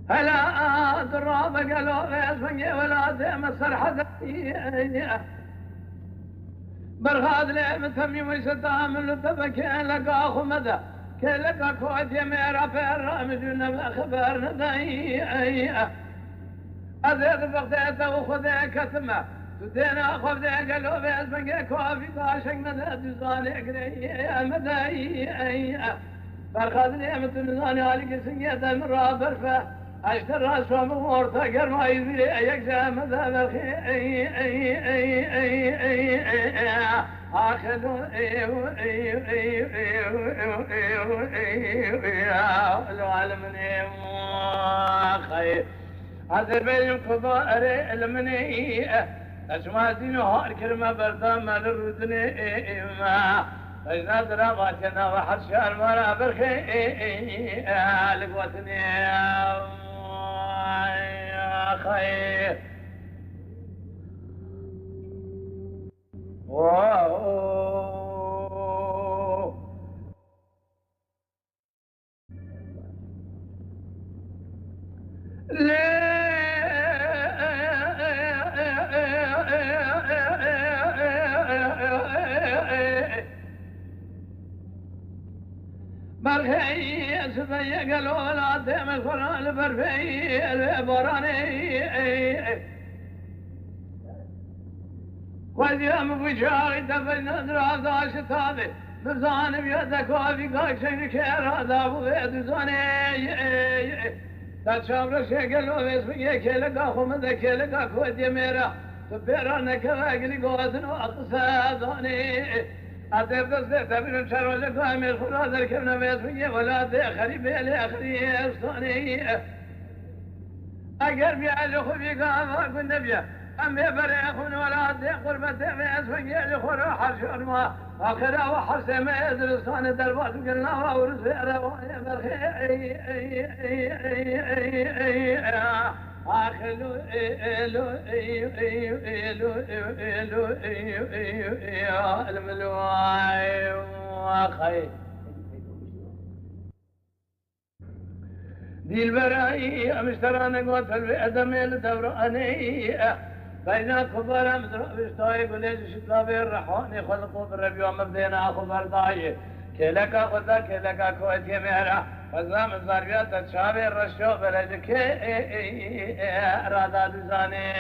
هلا درابة قالوا غيظ ولا مصر حذائي برغاد لي متمي ويسدها من لطبك لقى أخو مدى كلقى كوت يميرا فير مدون خبر ندائي أذيذ بغديته وخذي كتمه تدينا أخو بدي قالوا غيظ بنجي كوفي قاشق ندى دزاني قري مدائي برغاد لي متنزاني هالك سنجيته من رابر فيه أشتر راسه مورتا قرما يزيلي أيكسا مذهب الخي آخذوا العالمني خير هذا بين كبار المني أسماتي نهار كرمة بردام للردني ما فإذا دراباتنا وحد شهر مرا برخي لقوتني خير برخي سبي قالوا لا دم القرآن برفي البراني واليوم بشاري دفن نظرة داش تابي بزان بيدك وفي قايشين كير هذا بغيد زاني تشابر شيء قالوا بسمي كيلك أخو مدى كيلك أخو ديميرا تبيرانك واقلي قوتن وأقصى ذاني أتيب دستي تبين شروج قائم الخراج الكبنة بيسمي ولا تأخري بيلي أخري أفصاني أقرب يا لخبي قام أكون نبيا أم يبري أخون ولا تي قربة بيسمي لخرا حرشون ما آخر وحرس ما يدرسان دربات قلنا ورس في رواية برخي آخلو الملواي وخي دي البرائي مشترانا قوة الأدمي الدوراني بين كبار مزرعة بشتاي قليش شطابي الرحواني خلقوا بالربيع مبدينا أخو برداي كيلك أخذا كيلك كويت يميرا فزام الزاربيات تشابي الرشو بلجك رادا دزاني